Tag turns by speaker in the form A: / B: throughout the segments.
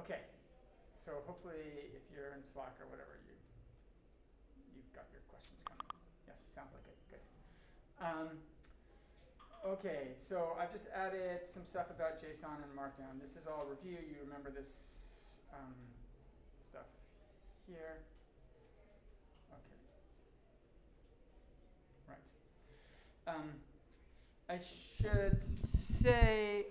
A: Okay, so hopefully if you're in Slack or whatever, you've got your questions coming. Yes, sounds like it. Good. Okay, so I've just added some stuff about JSON and Markdown. This is all review. You remember this stuff here. Okay. Right. I should say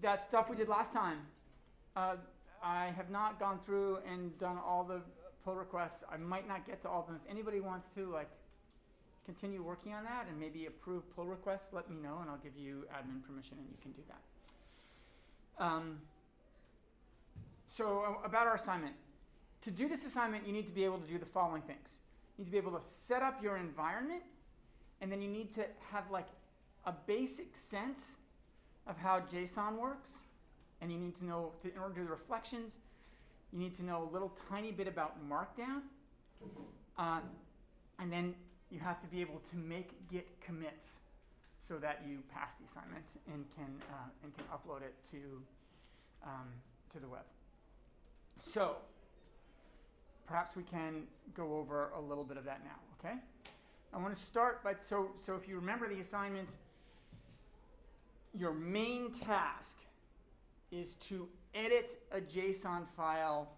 A: that stuff we did last time. I have not gone through and done all the pull requests. I might not get to all of them. If anybody wants to continue working on that and maybe approve pull requests, let me know and I'll give you admin permission and you can do that. So about our assignment. To do this assignment, you need to be able to do the following things. You need to be able to set up your environment, and then you need to have a basic sense of how JSON works. And you need to know, in order to do the reflections, you need to know a little tiny bit about Markdown. And then you have to be able to make Git commits so that you pass the assignment and can upload it to the web. So perhaps we can go over a little bit of that now, okay? I want to start by, so if you remember the assignment, your main task is to edit a JSON file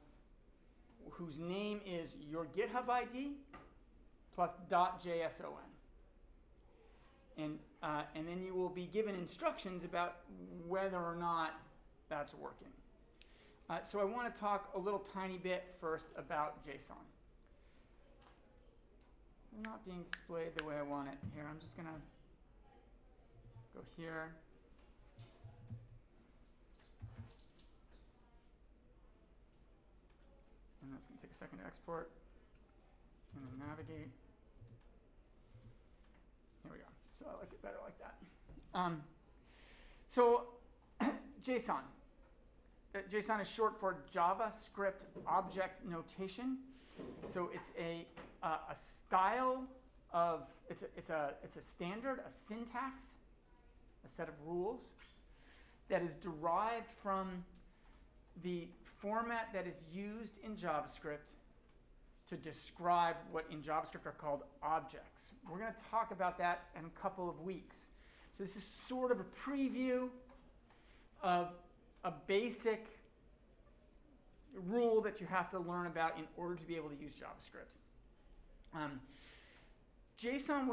A: whose name is your GitHub ID plus .json. And then you will be given instructions about whether or not that's working. So I want to talk a little tiny bit first about JSON. It's not being displayed the way I want it here. I'm just going to go here. And that's going to take a second to export. And then navigate. Here we go. So I like it better like that. So JSON. JSON is short for JavaScript Object Notation. So it's a style of, it's a standard, a syntax, a set of rules that is derived from the format that is used in JavaScript to describe what in JavaScript are called objects. We're going to talk about that in a couple of weeks. So this is sort of a preview of a basic rule that you have to learn about in order to be able to use JavaScript. JSON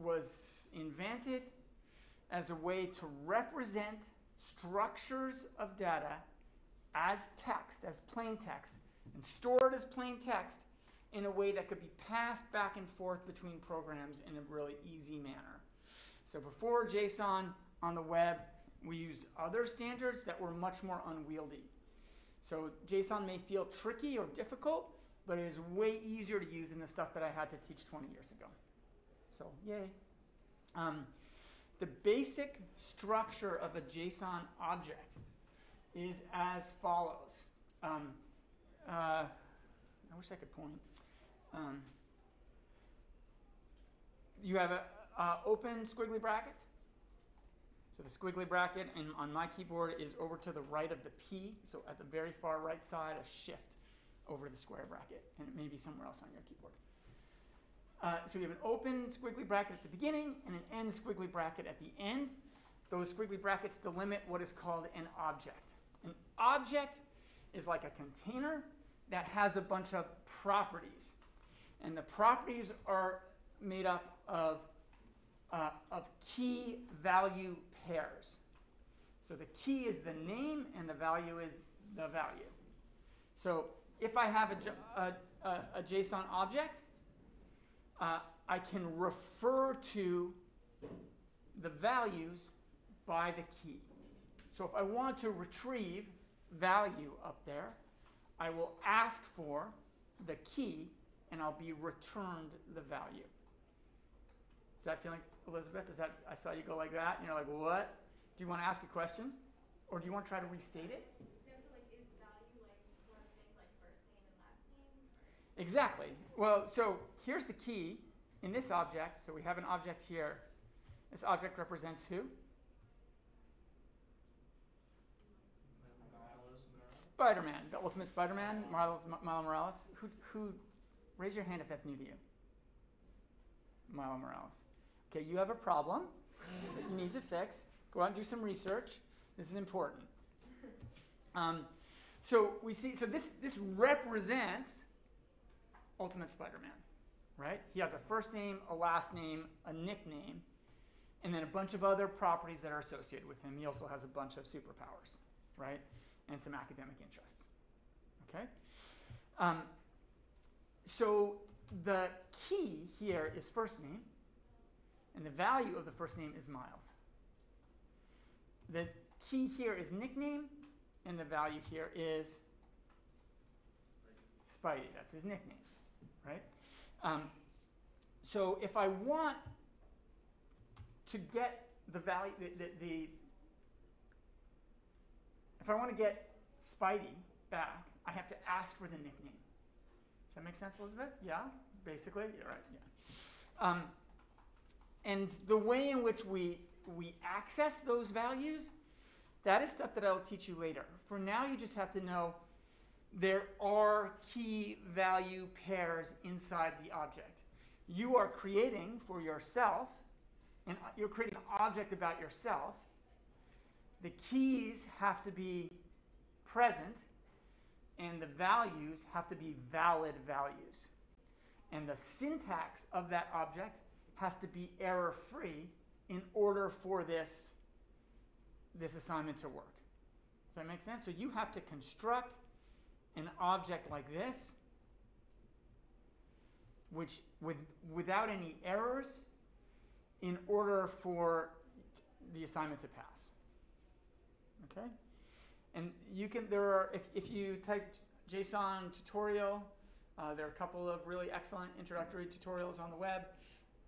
A: was invented as a way to represent structures of data as text, as plain text, and store it as plain text in a way that could be passed back and forth between programs in a really easy manner. So before JSON on the web, we used other standards that were much more unwieldy. So JSON may feel tricky or difficult, but it is way easier to use than the stuff that I had to teach 20 years ago. So yay. The basic structure of a JSON object is as follows. I wish I could point. You have an open squiggly bracket. So the squiggly bracket on my keyboard is over to the right of the P. So at the very far right side, a shift over the square bracket. And it may be somewhere else on your keyboard. So you have an open squiggly bracket at the beginning and an end squiggly bracket at the end. Those squiggly brackets delimit what is called an object. An object is like a container that has a bunch of properties. And the properties are made up of key value pairs. So the key is the name and the value is the value. So if I have a JSON object, I can refer to the values by the key. So if I want to retrieve value up there, I will ask for the key and I'll be returned the value. Does that feel like, Elizabeth? Does that, I saw you go like that and you're like, what? Do you want to ask a question? Or do you want to try to restate it?
B: No, so is value one of the things like first name and last name? Or?
A: Exactly. Well, so here's the key in this object. So we have an object here. This object represents who? Spider-Man, the Ultimate Spider-Man, Miles Morales. Who? Raise your hand if that's new to you. Miles Morales. Okay, you have a problem that you need to fix. Go out and do some research. This is important. So we see. So this represents Ultimate Spider-Man, right? He has a first name, a last name, a nickname, and then a bunch of other properties that are associated with him. He also has a bunch of superpowers, right? And some academic interests. Okay? So the key here is first name, and the value of the first name is Miles. The key here is nickname, and the value here is Spidey. That's his nickname, right? So if I want to get the value, if I want to get Spidey back, I have to ask for the nickname. Does that make sense, Elizabeth? Yeah, basically. You're right. Yeah. And the way in which we access those values, that is stuff that I'll teach you later. For now, you just have to know there are key value pairs inside the object. You are creating for yourself, and you're creating an object about yourself. The keys have to be present, and the values have to be valid values. And the syntax of that object has to be error-free in order for this assignment to work. Does that make sense? So you have to construct an object like this, which without any errors, in order for the assignment to pass. Okay? And you can, if you type JSON tutorial, there are a couple of really excellent introductory tutorials on the web.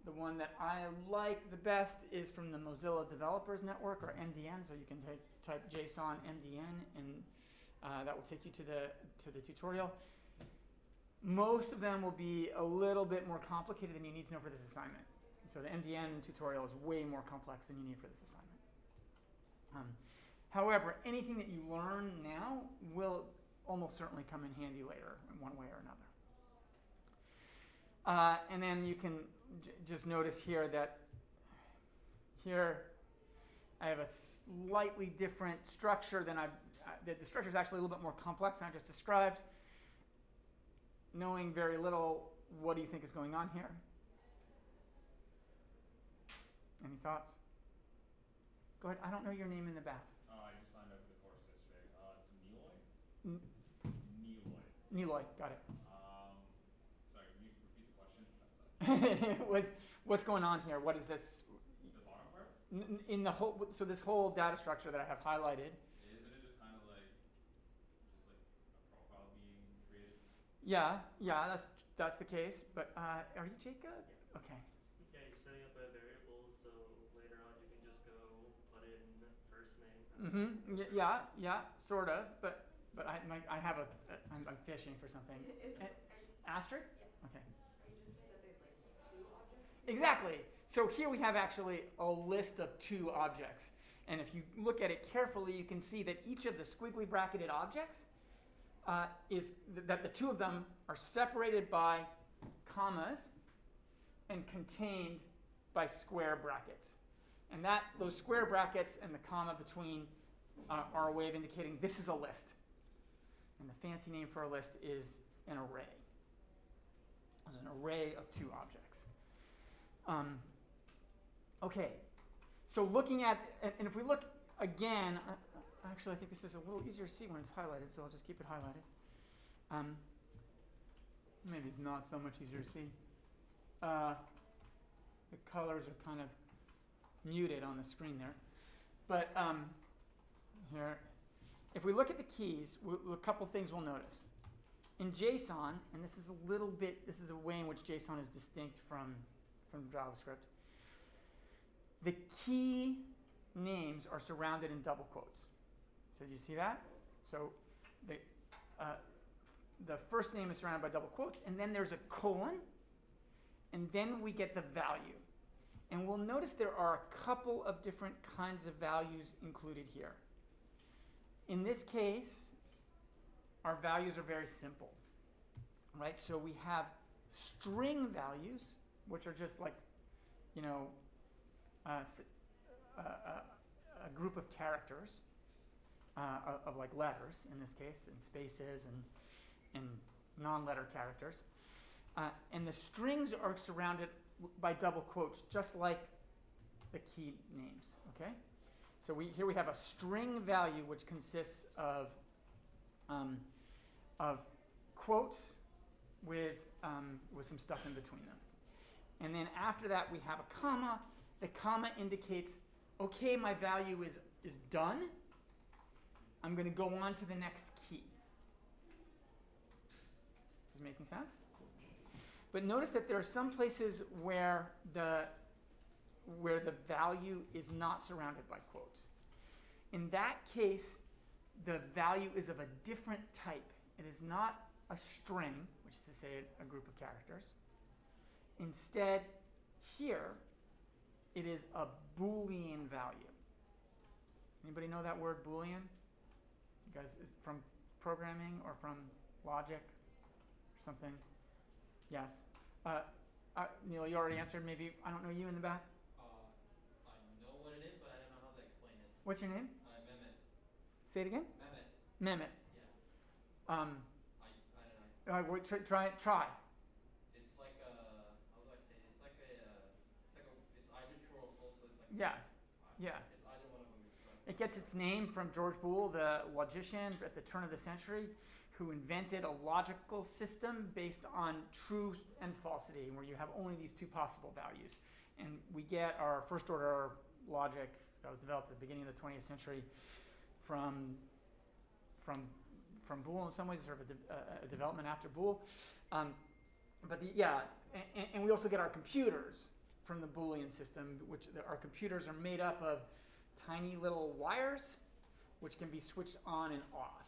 A: The one that I like the best is from the Mozilla Developers Network, or MDN. So you can type JSON MDN, and that will take you to the tutorial. Most of them will be a little bit more complicated than you need to know for this assignment. So the MDN tutorial is way more complex than you need for this assignment. However, anything that you learn now will almost certainly come in handy later in one way or another. And then you can just notice here that here I have a slightly different structure than the structure is actually a little bit more complex than I just described. Knowing very little, what do you think is going on here? Any thoughts? Go ahead. I don't know your name in the back.
C: I just signed up for the course yesterday. It's Neeloy.
A: Neeloy, got it.
C: Sorry, can you repeat the question?
A: What's going on here? What is this?
C: The bottom part?
A: In the whole, so this whole data structure that I have highlighted.
C: Isn't it just kind of like a profile being created?
A: Yeah, that's the case. But are you Jacob? Yeah. Okay.
D: Yeah, you're setting up a variable, so later on you can just go put in first name.
A: Yeah, sort of. But I'm fishing for something. Asterisk?
B: Yeah.
A: Okay.
B: Are you just saying that there's like two objects?
A: Exactly. So here we have actually a list of two objects. And if you look at it carefully, you can see that each of the squiggly bracketed objects is that the two of them are separated by commas and contained by square brackets. And those square brackets and the comma between are a way of indicating this is a list. And the fancy name for a list is an array. It's an array of two objects. Okay, so looking at, and if we look again, actually I think this is a little easier to see when it's highlighted, so I'll just keep it highlighted. Maybe it's not so much easier to see. The colors are kind of muted on the screen there. But here, if we look at the keys, a couple things we'll notice. In JSON, and this is a way in which JSON is distinct from JavaScript, the key names are surrounded in double quotes. So do you see that? So the first name is surrounded by double quotes, and then there's a colon, and then we get the value. And we'll notice there are a couple of different kinds of values included here. In this case, our values are very simple, right? So we have string values, which are just like, you know, a group of characters, of like letters in this case, and spaces and non-letter characters. And the strings are surrounded by double quotes, just like the key names, okay? So here we have a string value which consists of quotes with some stuff in between them. And then after that we have a comma. The comma indicates, okay, my value is done. I'm going to go on to the next key. Is this making sense? But notice that there are some places where the value is not surrounded by quotes. In that case, the value is of a different type. It is not a string, which is to say a group of characters. Instead, here, it is a Boolean value. Anybody know that word Boolean? You guys, is from programming or from logic or something? Yes. Neil, you already answered. Maybe, I don't know, you in the back?
E: I know what it is, but I don't know how to explain it.
A: What's your name?
E: Mehmet.
A: Say it again?
E: Mehmet.
A: Mehmet.
E: Yeah. I don't know.
A: Wait, try.
E: It's like how do I say it? It's either true or false, so it's like.
A: Yeah.
E: It's either one of them.
A: It gets its name from George Boole, the logician at the turn of the century, who invented a logical system based on truth and falsity, where you have only these two possible values. And we get our first order logic that was developed at the beginning of the 20th century from Boole in some ways, sort of a development after Boole. And we also get our computers from the Boolean system, which our computers are made up of tiny little wires, which can be switched on and off.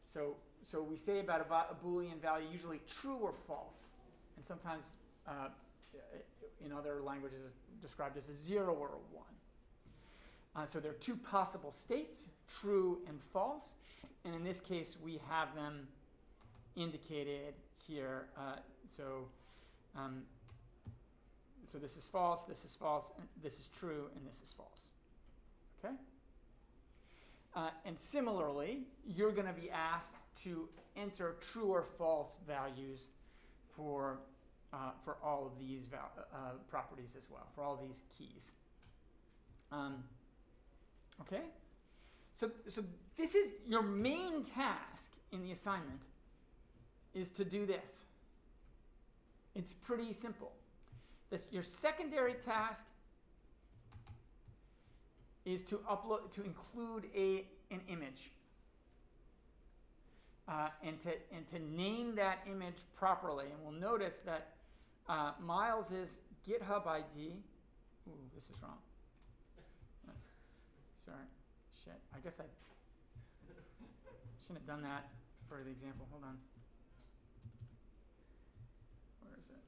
A: So we say about a Boolean value usually true or false, and sometimes in other languages it's described as a 0 or a 1. So there are two possible states, true and false, and in this case we have them indicated here. So this is false, and this is true, and this is false. Okay? And similarly, you're going to be asked to enter true or false values for all of these properties as well, for all these keys. Okay? So this is your main task in the assignment, is to do this. It's pretty simple. Your secondary task is to include an image, and to name that image properly. And we'll notice that Miles's GitHub ID. Ooh, this is wrong. Sorry, shit. I guess I shouldn't have done that for the example. Hold on. Where is it?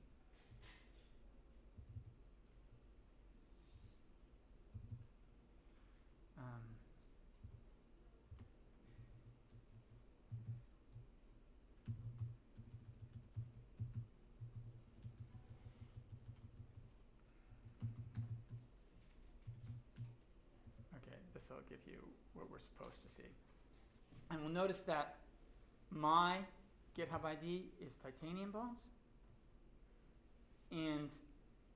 A: This will give you what we're supposed to see. And we'll notice that my GitHub ID is titanium bones, and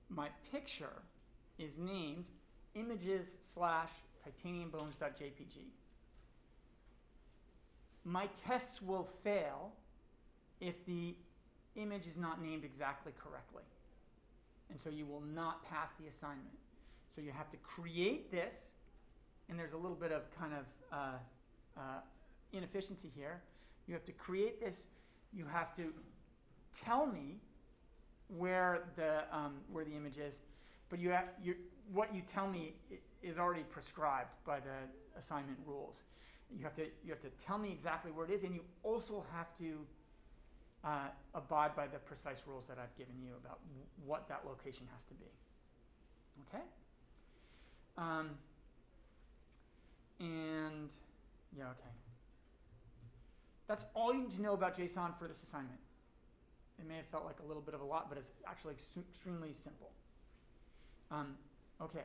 A: my picture is named images/titaniumbones.jpg. My tests will fail if the image is not named exactly correctly, and so you will not pass the assignment. So you have to create this. And there's a little bit of kind of inefficiency here. You have to create this. You have to tell me where the image is, but what you tell me is already prescribed by the assignment rules. You have to tell me exactly where it is, and you also have to abide by the precise rules that I've given you about what that location has to be. Okay. And yeah, okay. That's all you need to know about JSON for this assignment. It may have felt like a little bit of a lot, but it's actually extremely simple. Okay.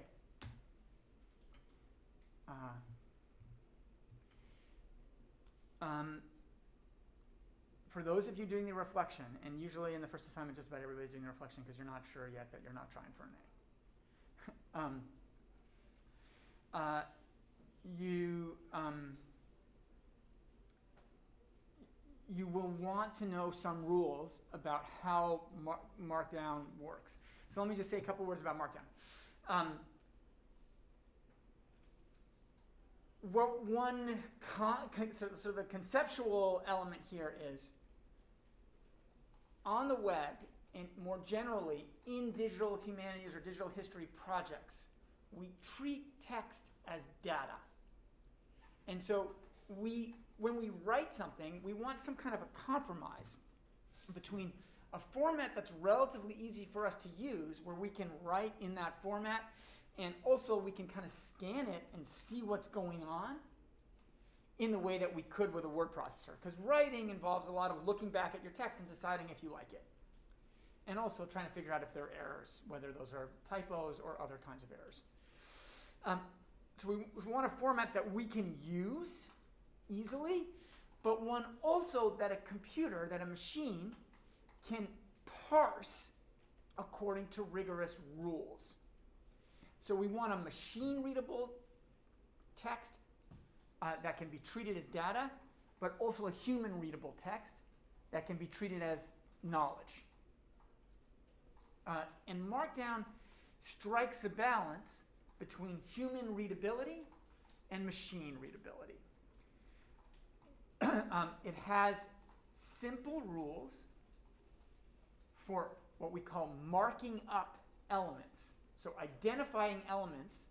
A: For those of you doing the reflection, and usually in the first assignment just about everybody's doing the reflection because you're not sure yet that you're not trying for an A. You will want to know some rules about how markdown works. So let me just say a couple words about markdown. What one so the conceptual element here is, on the web and more generally in digital humanities or digital history projects, we treat text as data. And so when we write something, we want some kind of a compromise between a format that's relatively easy for us to use, where we can write in that format, and also we can kind of scan it and see what's going on in the way that we could with a word processor. Because writing involves a lot of looking back at your text and deciding if you like it. And also trying to figure out if there are errors, whether those are typos or other kinds of errors. So we want a format that we can use easily, but one also that a computer, that a machine, can parse according to rigorous rules. So we want a machine-readable text that can be treated as data, but also a human-readable text that can be treated as knowledge. And Markdown strikes a balance between human readability and machine readability. It has simple rules for what we call marking up elements. So identifying elements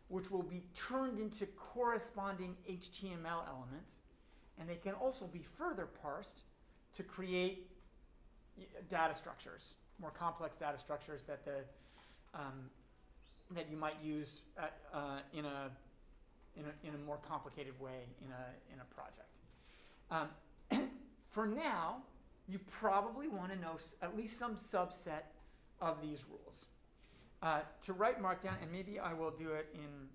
A: which will be turned into corresponding HTML elements, and they can also be further parsed to create data structures, more complex data structures that that you might use in a more complicated way in a project. For now, you probably want to know at least some subset of these rules. To write Markdown, and maybe I will do it in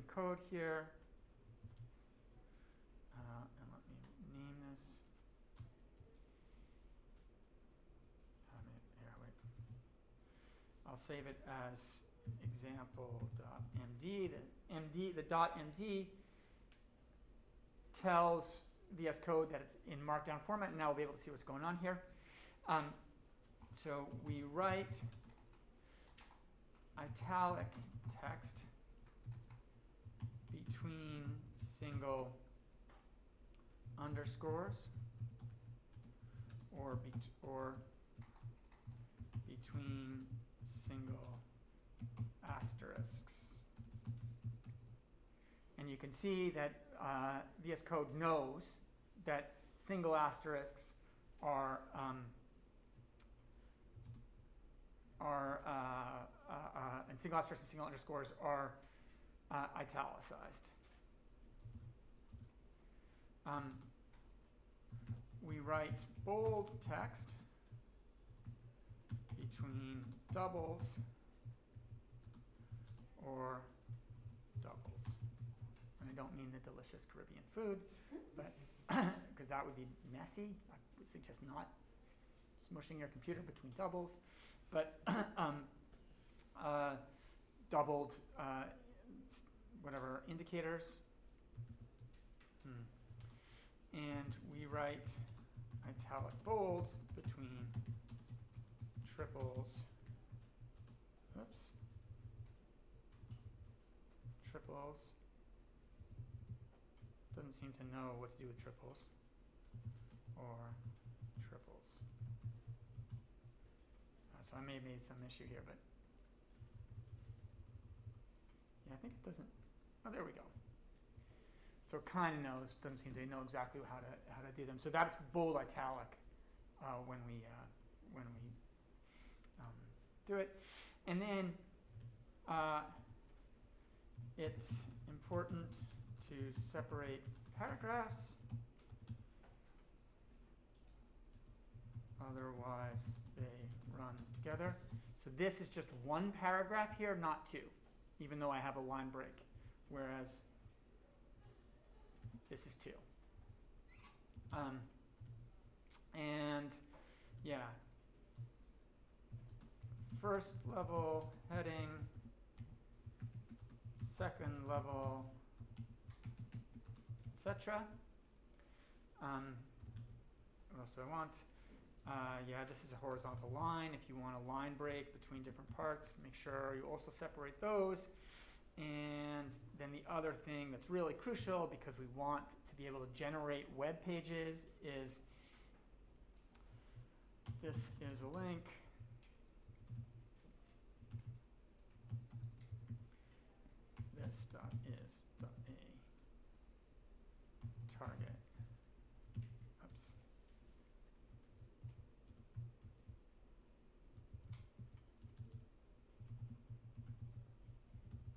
A: code here. And let me name this. I'll save it as example.md. The .md tells VS Code that it's in Markdown format, and now we'll be able to see what's going on here. So we write italic text between single underscores or between single asterisks. And you can see that VS Code knows that single asterisks are and single asterisks and single underscores are italicized. We write bold text between doubles or doubles. And I don't mean the delicious Caribbean food, but because that would be messy. I would suggest not smushing your computer between doubles. But doubled whatever indicators. And we write italic bold between triples. Oops. Triples. Doesn't seem to know what to do with triples. Or triples. So I may have made some issue here, but yeah, I think it doesn't. Oh, there we go. So it kind of knows, doesn't seem to know exactly how to do them. So that's bold italic when we do it, and then it's important to separate paragraphs. Otherwise, they run together. So this is just one paragraph here, not two, even though I have a line break, whereas this is two. And yeah, first level heading, second level, etc. What else do I want? Yeah, this is a horizontal line. If you want a line break between different parts, make sure you also separate those. And then the other thing that's really crucial, because we want to be able to generate web pages, is this is a link. This dot is dot a target. Oops.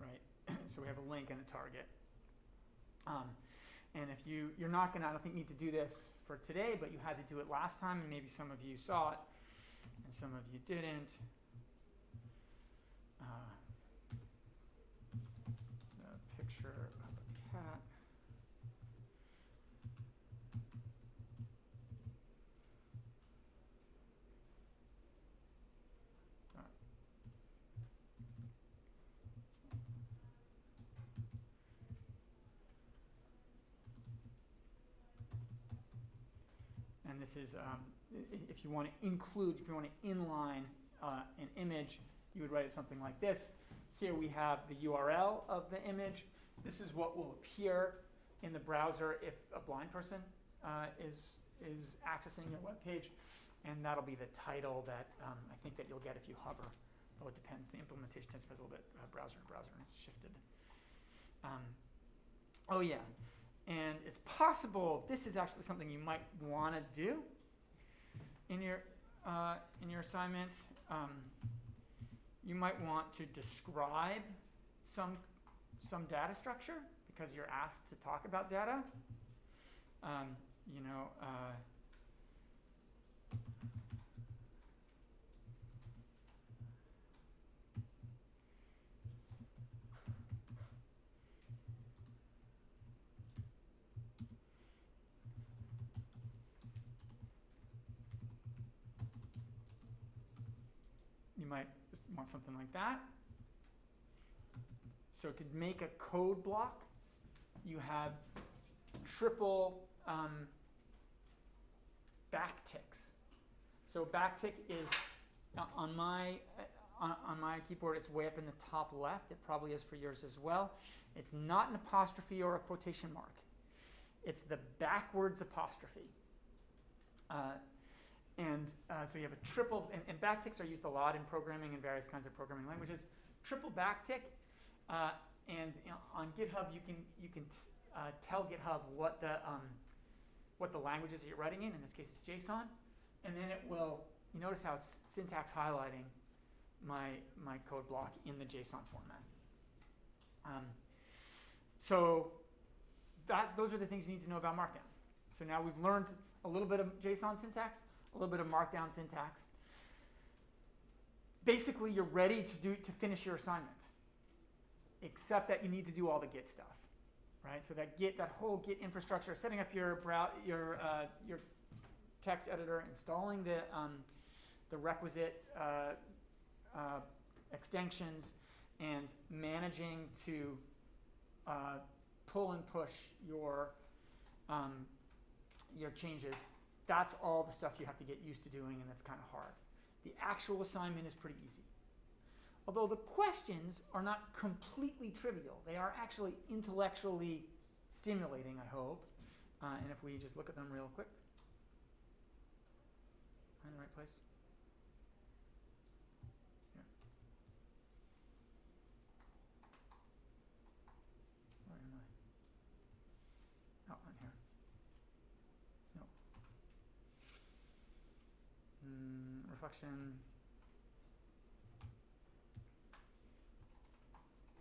A: Right. So we have a link and a target. And if you're not going to, I don't think, need to do this for today, but you had to do it last time, and maybe some of you saw it, and some of you didn't. A picture of a cat. And this is, if you want to include, if you want to inline an image, you would write it something like this. Here we have the URL of the image. This is what will appear in the browser if a blind person is accessing your web page, and that'll be the title that I think that you'll get if you hover. Though it depends. The implementation tends to be a little bit browser to browser, and it's shifted. Oh yeah. And it's possible this is actually something you might want to do in your assignment. You might want to describe some data structure because you're asked to talk about data. You might just want something like that. So to make a code block, you have triple backticks. So backtick is on my keyboard. It's way up in the top left. It probably is for yours as well. It's not an apostrophe or a quotation mark. It's the backwards apostrophe. So you have a triple, and backticks are used a lot in programming and various kinds of programming languages. Triple backtick, and on GitHub you can tell GitHub what the languages that you're writing in this case it's JSON, and then it will. You notice how it's syntax highlighting my code block in the JSON format. So those are the things you need to know about Markdown. So now we've learned a little bit of JSON syntax, a little bit of Markdown syntax. Basically, you're ready to finish your assignment, except that you need to do all the Git stuff, right? So that whole Git infrastructure, setting up your text editor, installing the requisite extensions, and managing to pull and push your changes. That's all the stuff you have to get used to doing, and that's kind of hard. The actual assignment is pretty easy. Although the questions are not completely trivial. They are actually intellectually stimulating, I hope. And if we just look at them real quick. Am I in the right place? Here. Where am I? Oh, I'm here. No. Reflection.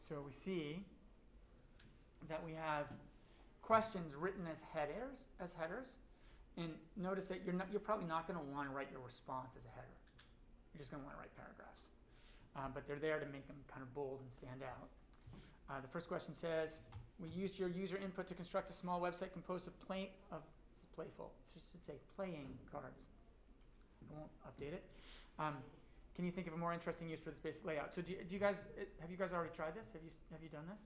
A: So we see that we have questions written as headers, and notice that you're probably not going to want to write your response as a header. You're just going to want to write paragraphs, but they're there to make them kind of bold and stand out. The first question says, we used your user input to construct a small website composed of playful. It should say playing cards. I won't update it. Can you think of a more interesting use for this basic layout? So do you guys have you guys already tried this? Have you done this?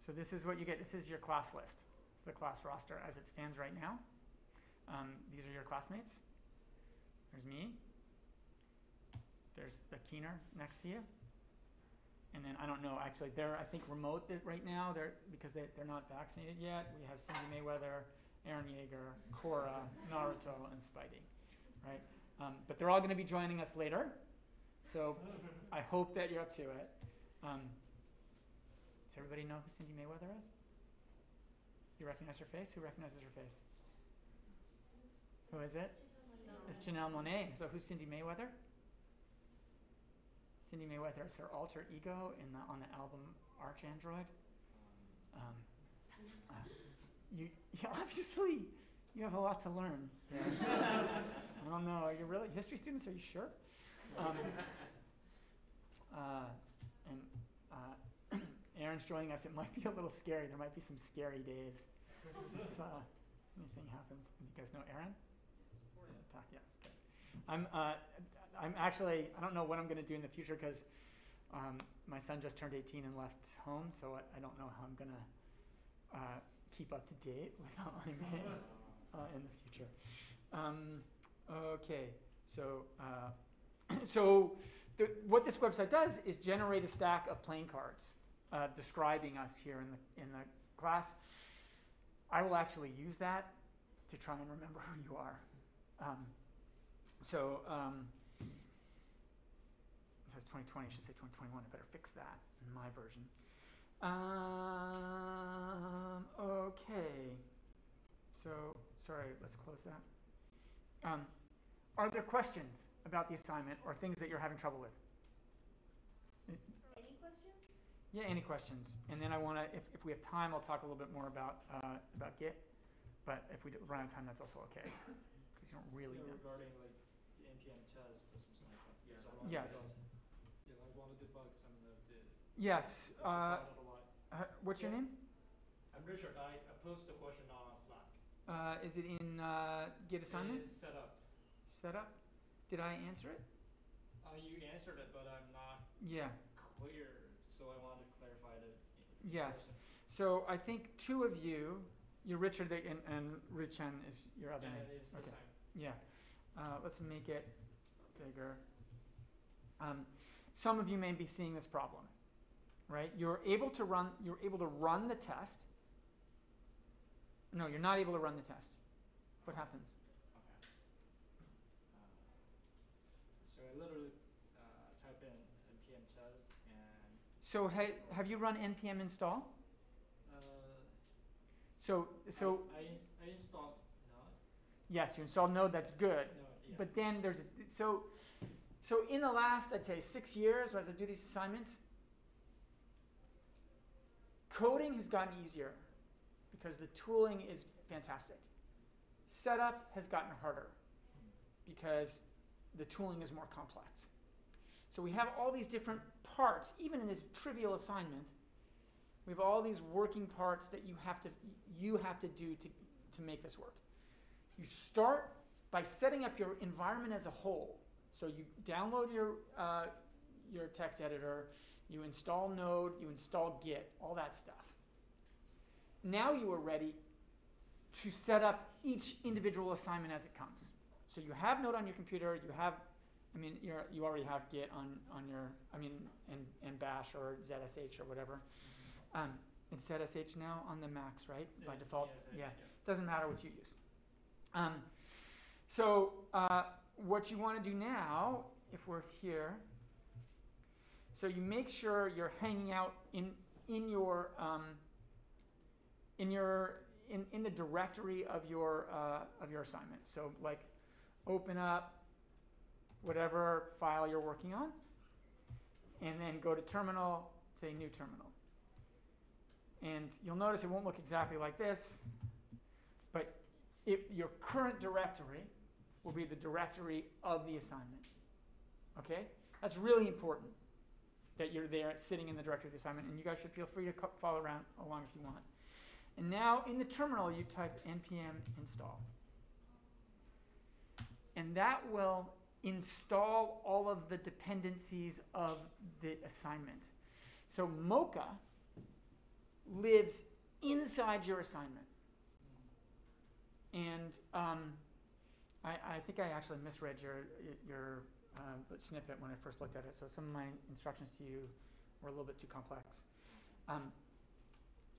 A: So this is what you get. This is your class list. It's the class roster as it stands right now. These are your classmates. There's me. There's the Keener next to you. And then I don't know, actually, they're I think remote right now. Because they're not vaccinated yet. We have Cindy Mayweather, Aaron Yeager, Cora, Naruto, and Spidey, right? But they're all going to be joining us later. So I hope that you're up to it. Does everybody know who Cindy Mayweather is? You recognize her face? Who recognizes her face? Who is it? It's Janelle Monáe. So who's Cindy Mayweather? Cindy Mayweather is her alter ego on the album Arch Android. You obviously you have a lot to learn. Yeah. I don't know. Are you really history students? Are you sure? Aaron's joining us. It might be a little scary. There might be some scary days if anything happens. You guys know Aaron? Yes. Okay. I'm actually, I don't know what I'm going to do in the future because my son just turned 18 and left home, so I don't know how I'm going to keep up to date with how I'm in the future. Okay, so what this website does is generate a stack of playing cards describing us here in the class. I will actually use that to try and remember who you are. It says 2020, it should say 2021. I better fix that in my version. Okay. So, sorry, let's close that. Are there questions about the assignment or things that you're having trouble with?
B: Any questions?
A: Yeah, any questions? And then I want to, if we have time, I'll talk a little bit more about Git. But if we run out of time, that's also okay. Because you don't really know.
F: Regarding like the npm test or something like that.
A: Yes.
F: Yeah, I want to debug some of the.
A: Yes. What's your name?
F: I'm Richard. I posted the question on Slack.
A: Is it in Git assignment?
F: It is set up.
A: Set up? Did I answer it?
F: You answered it, but I'm not clear, so I want to clarify it.
A: Yes. So I think two of you, you're Richard and Richen is your other name.
F: It's the same.
A: Yeah. Let's make it bigger. Some of you may be seeing this problem, right? You're able to run the test. No, you're not able to run the test. What happens?
F: Okay. So I literally type in npm test and.
A: So have you run npm install? So
F: I installed Node.
A: yes, you installed Node. That's good.
F: Node, yeah.
A: But then there's so in the last, I'd say, 6 years, as I do these assignments, coding has gotten easier because the tooling is fantastic. Setup has gotten harder because the tooling is more complex. So we have all these different parts, even in this trivial assignment. We have all these working parts that you have to do to make this work. You start by setting up your environment as a whole. So you download your text editor, you install Node, you install Git, all that stuff. Now you are ready to set up each individual assignment as it comes. So you have Node on your computer, you already have Git on your, and Bash or ZSH or whatever. It's ZSH now on the Macs, right? By default.
F: ZSH,
A: Yeah. Doesn't matter what you use. What you want to do now, if we're here, so you make sure you're hanging out in the directory of your assignment. So like open up whatever file you're working on, and then go to terminal, say new terminal. And you'll notice it won't look exactly like this, but your current directory will be the directory of the assignment. Okay? That's really important that you're there sitting in the directory of the assignment, and you guys should feel free to follow around along if you want. And now in the terminal, you type npm install. And that will install all of the dependencies of the assignment. So Mocha lives inside your assignment. And I think I actually misread your snippet when I first looked at it, so some of my instructions to you were a little bit too complex.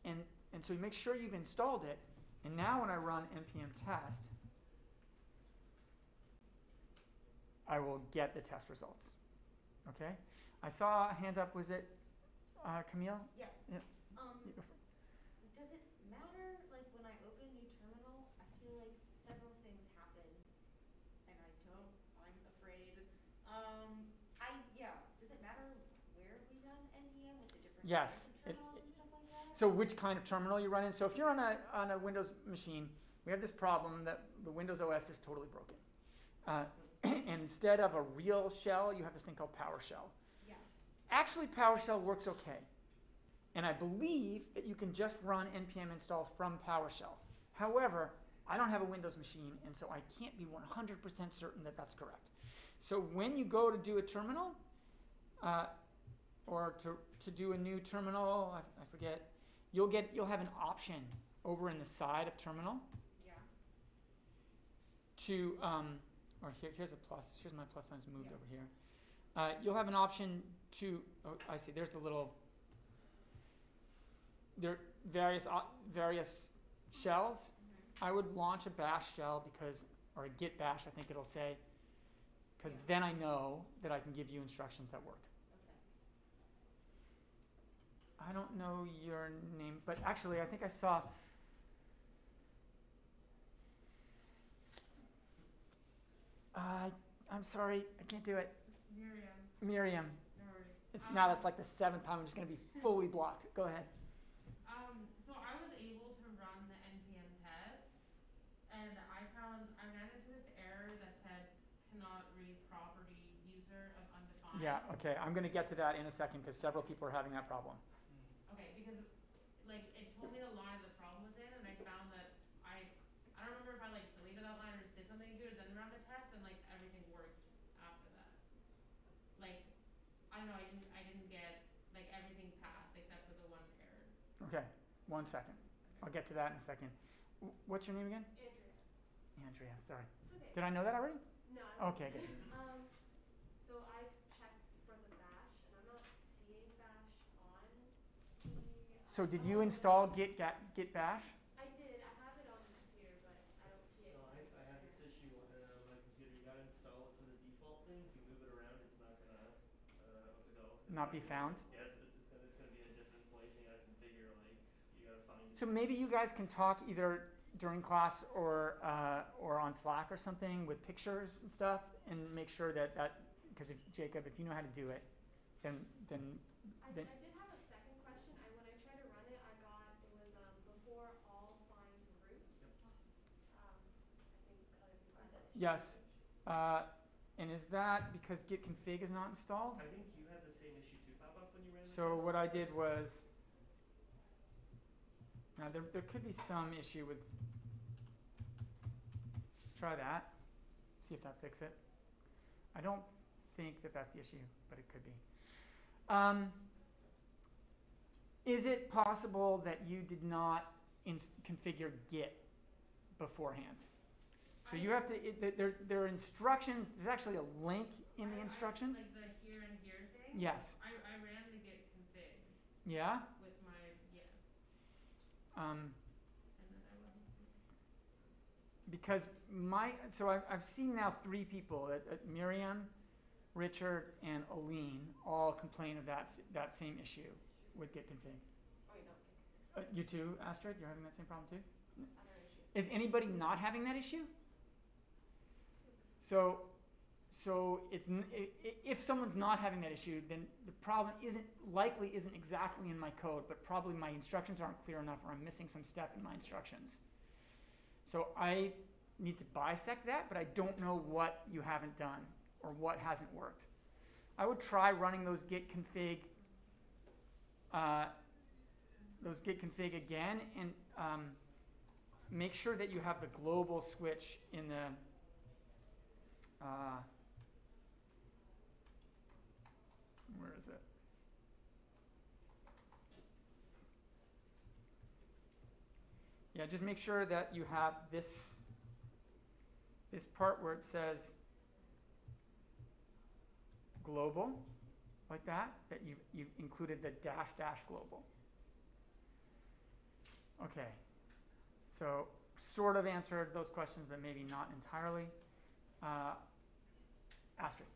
A: And so you make sure you've installed it, and now when I run npm test, I will get the test results. Okay? I saw a hand up. Was it Camille?
B: Yeah.
A: Yeah.
B: Does it matter, like when I open a new terminal, I feel like several things happen, and I'm afraid. Does it matter where we run npm with the different
A: Yes.
B: terminals and stuff like that?
A: So which kind of terminal you run in? So if you're on a Windows machine, we have this problem that the Windows OS is totally broken. And instead of a real shell, you have this thing called PowerShell.
B: Yeah.
A: Actually, PowerShell works okay. And I believe that you can just run npm install from PowerShell. However, I don't have a Windows machine, and so I can't be 100% certain that that's correct. So when you go to do a terminal, or to do a new terminal, I forget, you'll have an option over in the side of terminal.
B: Yeah.
A: To here's a plus. Here's my plus signs moved over here. You'll have an option to. Oh, I see. There's the little. There are various shells.
B: Mm-hmm.
A: I would launch a bash shell or a git bash, I think it'll say, because then I know that I can give you instructions that work.
B: Okay.
A: I don't know your name, but actually I think I saw. I'm sorry, I can't do it. Miriam.
G: No worries.
A: That's like the 7th time I'm just going to be fully blocked. Go ahead.
G: So I was able to run the npm test, and I ran into this error that said cannot read property user of undefined.
A: Yeah, okay, I'm going to get to that in a second because several people are having that problem.
G: Okay, because like it told me the line the problem was in, and I found that I don't remember if I like deleted that line or just did something to it, then ran the test, and like everything worked after that. Like I don't know, I didn't get like everything passed except for the one error.
A: Okay, 1 second. I'll get to that in a second. What's your name again?
B: Andrea.
A: Andrea, sorry.
B: It's okay.
A: Did I know that already?
B: No.
A: Okay, good.
B: So I checked for the bash, and I'm not seeing bash on the.
A: So did you install git bash?
B: I did. I have it on the computer, but I don't see it.
D: So I have this issue on my computer. You gotta install it to the default thing. If you move it around, it's not gonna
A: Not be found?
D: Yeah, it's gonna be in a different place, and you gotta configure, like, you gotta find it.
A: So maybe you guys can talk either during class or on Slack or something with pictures and stuff, and make sure that because Jacob, if you know how to do it, then
B: I did have a second question. When I tried to run it, it was before all find root. I think other people had that issue.
A: yes. And is that because git config is not installed?
D: I think you had the same issue too pop up when you ran the
A: So
D: test.
A: what I did was, now there could be some issue with, try that, see if that fixes it. I don't think that that's the issue, but it could be. Is it possible that you did not configure git beforehand? So you have to, there are instructions, there's actually a link in the instructions.
G: Like the here and here thing?
A: Yes.
G: I ran the git config
A: Yeah?
G: with my, yes.
A: Um,
G: And then I wasn't.
A: because I've seen now 3 people, Miriam, Richard, and Aline, all complain of that same issue with git config.
B: Oh, you don't.
A: You too, Astrid? You're having that same problem too?
B: Other issues.
A: Is anybody not having that issue? So So if someone's not having that issue, then the problem likely isn't exactly in my code, but probably my instructions aren't clear enough, or I'm missing some step in my instructions. So I need to bisect that, but I don't know what you haven't done or what hasn't worked. I would try running those git config again, and make sure that you have the global switch in the where is it? Yeah, just make sure that you have this part where it says global, like that you've included the -- global. Okay, so sort of answered those questions, but maybe not entirely. Astrid.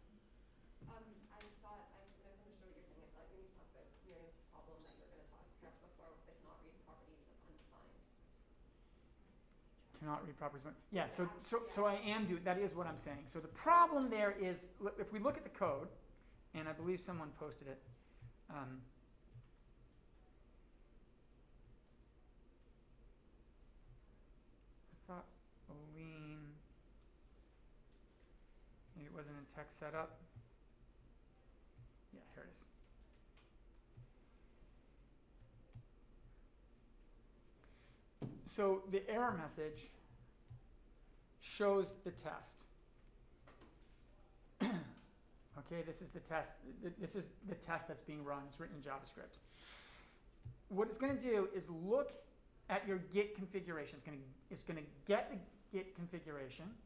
B: I thought I misunderstood what you're saying. I thought when you talked about Miriam's problem that you were going to address before with the cannot read properties of undefined.
A: Cannot read properties. Yeah, so I am doing, that is what I'm saying. So the problem there is, if we look at the code, and I believe someone posted it, I thought Aline, maybe it wasn't in text setup. Yeah, here it is. So the error message shows the test. Okay, this is the test. This is the test that's being run. It's written in JavaScript. What it's going to do is look at your Git configuration. It's going to get the Git configuration,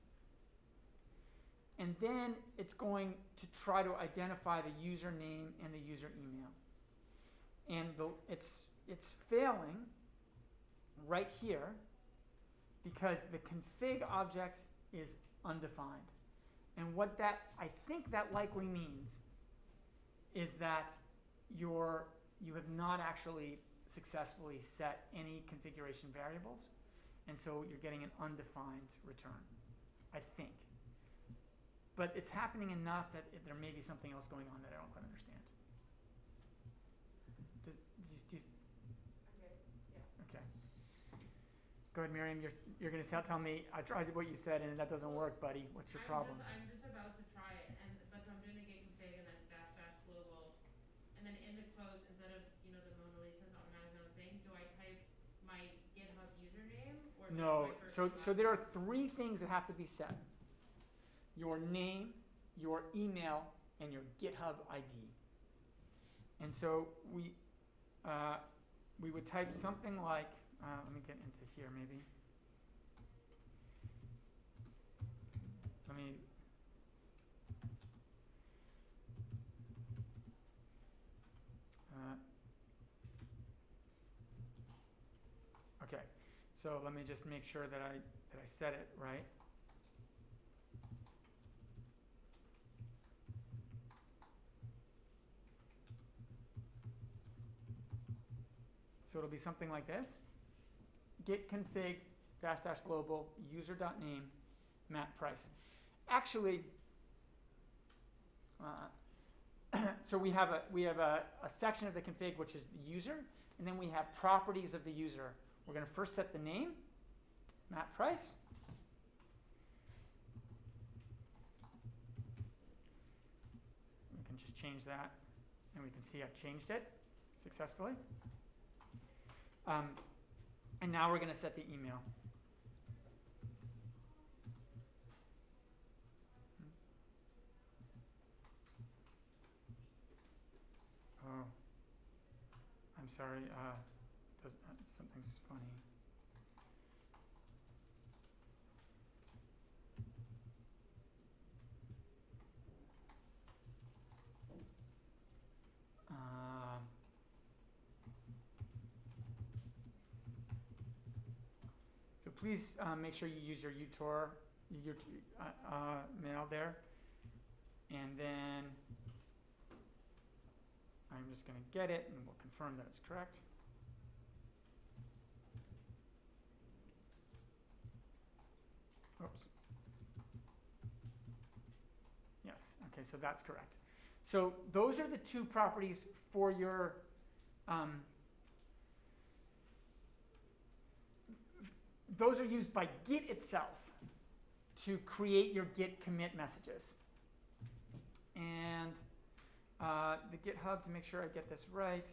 A: and then it's going to try to identify the username and the user email. And it's failing right here because the config object is undefined. And what I think that likely means is that you have not actually successfully set any configuration variables, and so you're getting an undefined return, I think. But it's happening enough that there may be something else going on that I don't quite understand. Okay. Go ahead, Miriam. You're going to tell me, I tried what you said and that doesn't work, buddy. What's your problem?
G: I'm just about to try it, but so I'm doing a git config and then -- global, and then in the quotes, instead of the Mona Lisa's automatic known thing, do I type my GitHub username or
A: No.
G: my first
A: So there are 3 things that have to be set: your name, your email, and your GitHub ID. And so we would type something like, let me get into here maybe. Okay, so let me just make sure that I said it right. So it'll be something like this: git config -- global user.name Matt Price. Actually, so we have a section of the config which is the user, and then we have properties of the user. We're going to first set the name, Matt Price. We can just change that, and we can see I've changed it successfully. And now we're going to set the email. Oh, I'm sorry. Something's funny. So please make sure you use your uTor mail there, and then I'm just going to get it, and we'll confirm that it's correct. Oops. Okay, so that's correct. So those are the two properties for your those are used by Git itself to create your Git commit messages. And the GitHub, to make sure I get this right,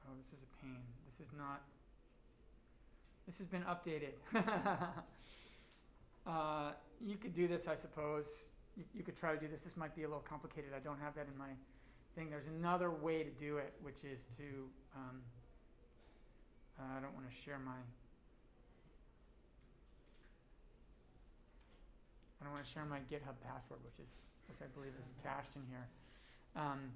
A: oh, this is a pain. This is not, this has been updated. You could do this, I suppose. You could try to do this. This might be a little complicated. I don't have that in my thing. There's another way to do it, which is to, I don't want to share my, I don't want to share my GitHub password, which I believe is cached in here. Hold on.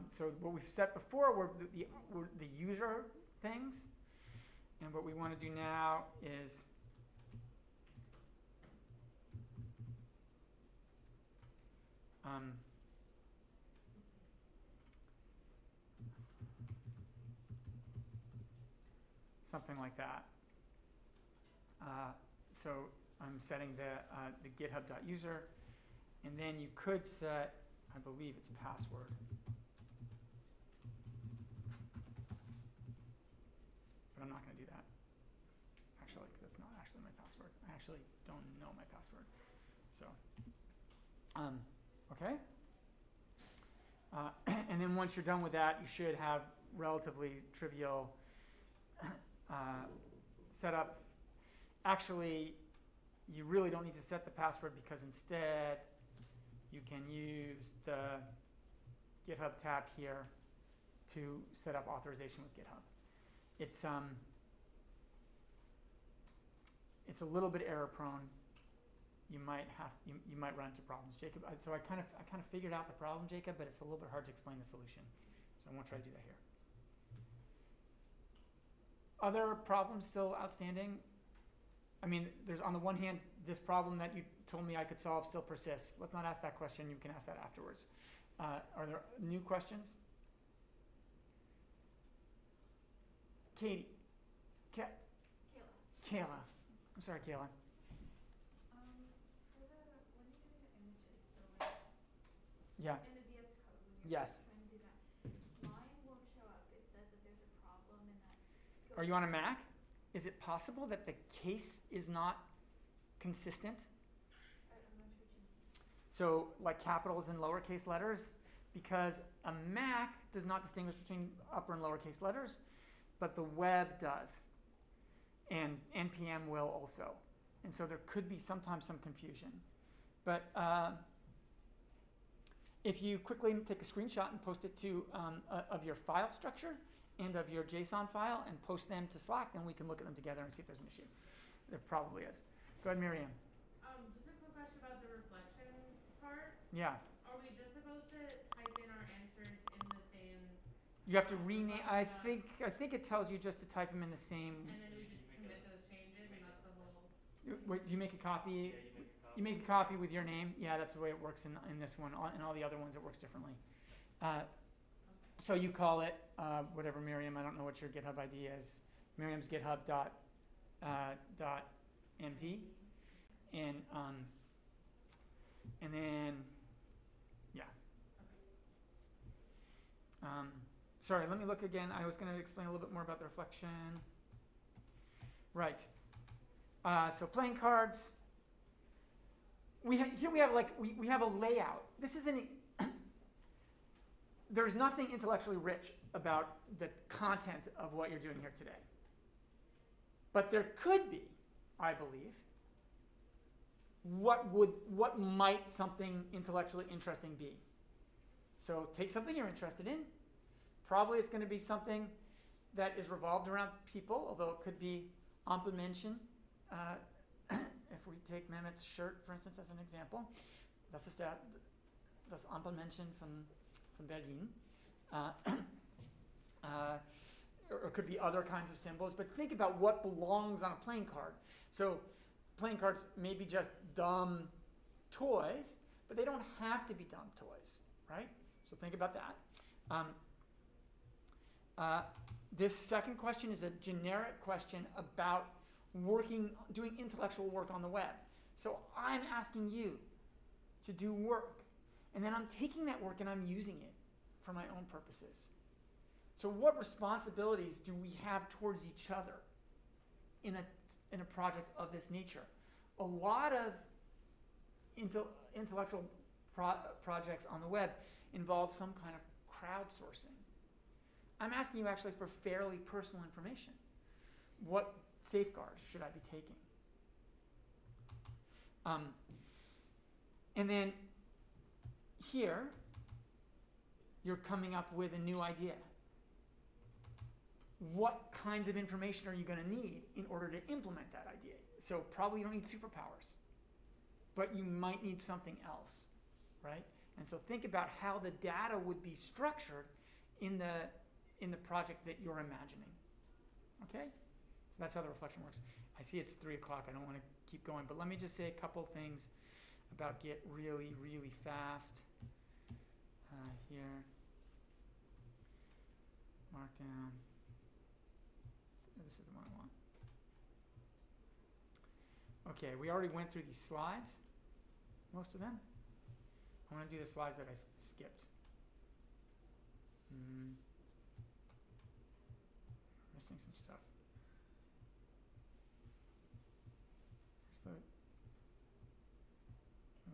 A: So what we've set before were the user things, and what we want to do now is something like that. So I'm setting the github.user, and then you could set, I believe it's password. But I'm not going to do that. Actually, that's not actually my password. I actually don't know my password. So, okay. And then once you're done with that, you should have relatively trivial setup. Actually, you really don't need to set the password, because instead you can use the GitHub tab here to set up authorization with GitHub. It's a little bit error prone. You might run into problems, Jacob. So I kind of figured out the problem, Jacob, but it's a little bit hard to explain the solution. So I won't try to do that here. Other problems still outstanding? I mean, there's, on the one hand, this problem that you told me I could solve still persists. Let's not ask that question. You can ask that afterwards. Are there new questions? Katie. Kayla. I'm sorry, Kayla.
B: For when you're doing the images, so like
A: Yeah.
B: in the VS Code, when you're
A: Yes.
B: trying to do that, mine won't show up. It says that there's a problem and that.
A: Are you on a Mac? Is it possible that the case is not consistent?
B: I'm not switching.
A: So like capitals and lowercase letters? Because a Mac does not distinguish between upper and lowercase letters, but the web does. And NPM will also. And so there could be sometimes some confusion. But if you quickly take a screenshot and post it to of your file structure and of your JSON file and post them to Slack, then we can look at them together and see if there's an issue. There probably is. Go ahead, Miriam.
G: Just a quick question about the reflection part.
A: Yeah.
G: Are we just supposed to type in our answers in the same?
A: You have to rename. I think it tells you just to type them in the same.
G: And then we just commit those changes, and that's the whole.
A: Wait, do you make a copy?
D: Yeah,
A: You make a copy with your name. Yeah, that's the way it works in this one. In all the other ones, it works differently. So you call it whatever, Miriam. I don't know what your GitHub ID is. Miriam's GitHub .md, and then yeah. Sorry, let me look again. I was going to explain a little bit more about the reflection. Right. So playing cards. We have a layout. This isn't. There's nothing intellectually rich about the content of what you're doing here today. But there could be, I believe. What might something intellectually interesting be? So take something you're interested in. Probably it's going to be something that is revolved around people, although it could be Ampelmenschen. If we take Mehmet's shirt, for instance, as an example, das Ampelmenschen von Berlin. or it could be other kinds of symbols, but think about what belongs on a playing card. So playing cards may be just dumb toys, but they don't have to be dumb toys, right? So think about that. This second question is a generic question about doing intellectual work on the web. So I'm asking you to do work, and then I'm taking that work and I'm using it for my own purposes. So what responsibilities do we have towards each other in a project of this nature? A lot of intellectual projects on the web involve some kind of crowdsourcing. I'm asking you actually for fairly personal information. What safeguards should I be taking? And then here, you're coming up with a new idea. What kinds of information are you going to need in order to implement that idea? So probably you don't need superpowers, but you might need something else, right? And so think about how the data would be structured in the project that you're imagining. Okay? So that's how the reflection works. I see it's 3 o'clock. I don't want to keep going, but let me just say a couple things about Git really, really fast. Here. Markdown. This is the one I want. Okay, we already went through these slides, most of them. I want to do the slides that I skipped. Missing some stuff.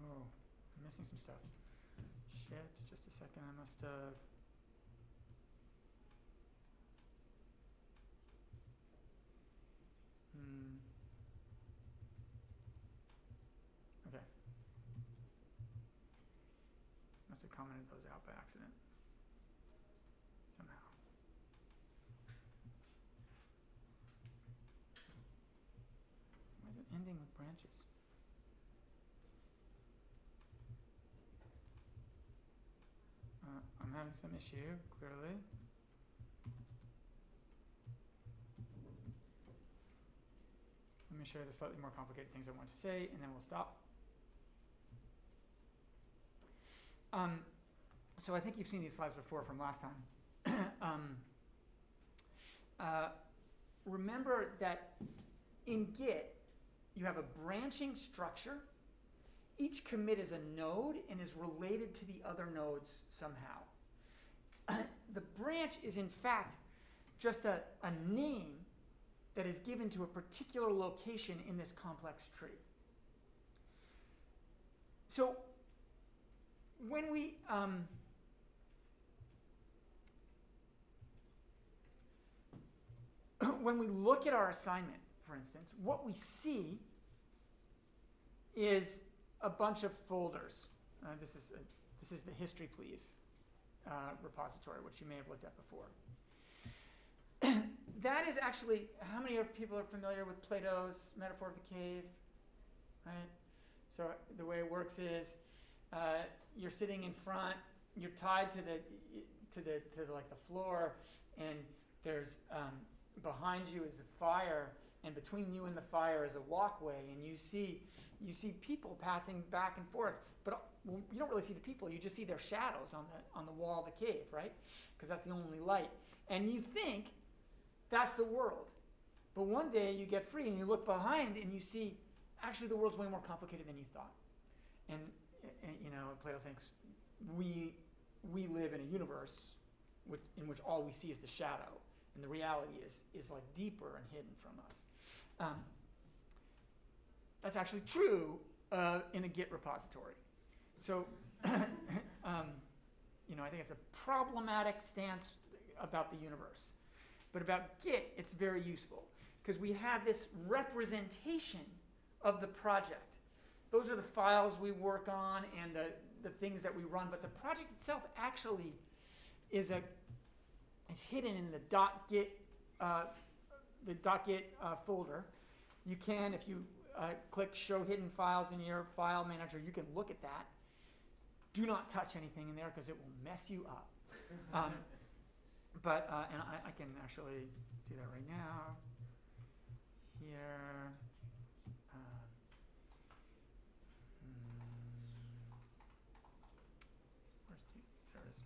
A: Oh, I'm missing some stuff. Shit, just a second, I must have. Okay. Must have commented those out by accident. Somehow. Why is it ending with branches? I'm having some issue, clearly. Let me show you the slightly more complicated things I want to say, and then we'll stop. So I think you've seen these slides before from last time. Remember that in Git, you have a branching structure. Each commit is a node and is related to the other nodes somehow. The branch is in fact just a name that is given to a particular location in this complex tree. So when we look at our assignment, for instance, what we see is a bunch of folders. This is the history please repository, which you may have looked at before. That is actually, how many people are familiar with Plato's metaphor of a cave? Right? So the way it works is you're sitting in front, you're tied to the floor, and there's behind you is a fire, and between you and the fire is a walkway, and you see people passing back and forth, but you don't really see the people. You just see their shadows on the wall of the cave, right? Because that's the only light, and you think that's the world. But one day you get free and you look behind and you see actually the world's way more complicated than you thought. And you know, Plato thinks we live in a universe in which all we see is the shadow, and the reality is like deeper and hidden from us. That's actually true in a Git repository. So you know, I think it's a problematic stance about the universe. But about Git, it's very useful because we have this representation of the project. Those are the files we work on and the things that we run, but the project itself actually is hidden in the .git folder. You can, if you click Show Hidden Files in your file manager, you can look at that. Do not touch anything in there because it will mess you up. But, and I can actually do that right now. Here. Where's the, there it is.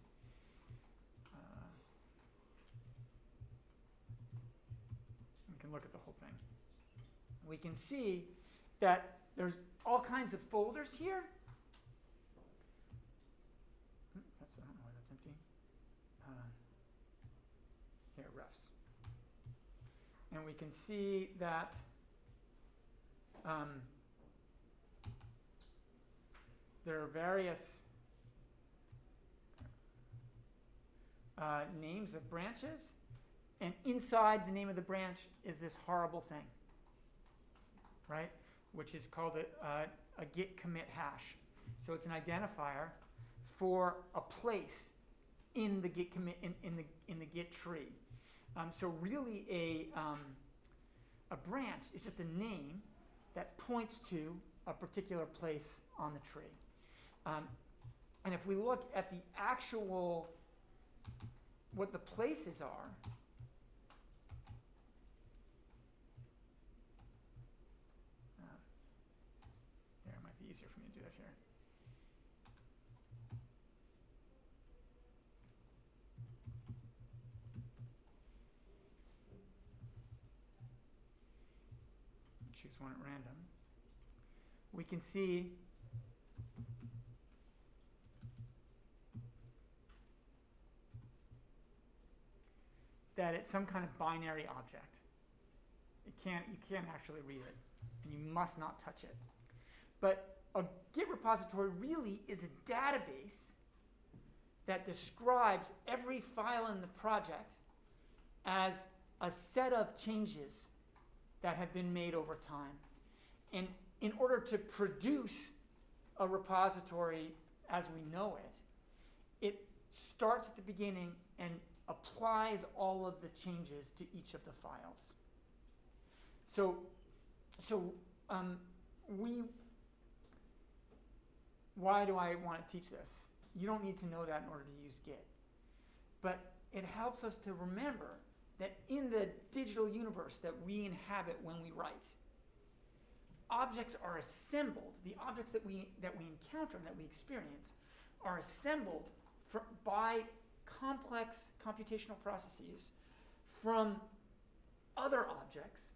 A: We can look at the whole thing. We can see that there's all kinds of folders here. That's, I don't know why that's empty. Here, refs. And we can see that there are various names of branches, and inside the name of the branch is this horrible thing, right? Which is called a git commit hash. So it's an identifier for a place in the git commit in the git tree. So really a branch is just a name that points to a particular place on the tree. And if we look at the actual, what the places are, there, it might be easier for me to do that here. Choose one at random. We can see that it's some kind of binary object. You can't actually read it, and you must not touch it. But a Git repository really is a database that describes every file in the project as a set of changes that have been made over time. And in order to produce a repository as we know it, it starts at the beginning and applies all of the changes to each of the files. Why do I want to teach this? You don't need to know that in order to use Git. But it helps us to remember that in the digital universe that we inhabit when we write, objects are assembled. The objects that we encounter and that we experience are assembled by complex computational processes from other objects,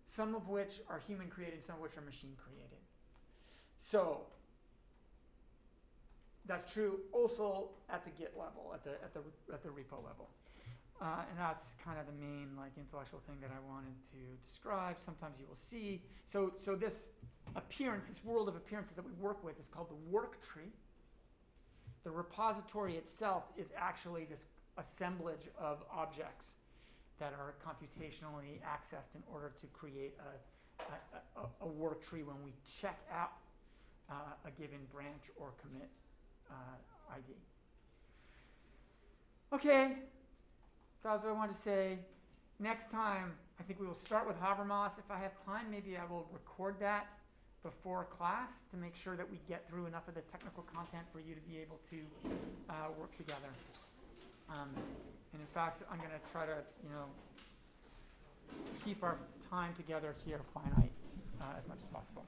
A: some of which are human created, some of which are machine created. So that's true also at the Git level, at the repo level. And that's kind of the main intellectual thing that I wanted to describe. Sometimes you will see. So this appearance, this world of appearances that we work with is called the work tree. The repository itself is actually this assemblage of objects that are computationally accessed in order to create a work tree when we check out a given branch or commit ID. Okay. So that's what I wanted to say. Next time, I think we will start with Habermas. If I have time, maybe I will record that before class to make sure that we get through enough of the technical content for you to be able to work together. And in fact, I'm going to try to, keep our time together here finite as much as possible.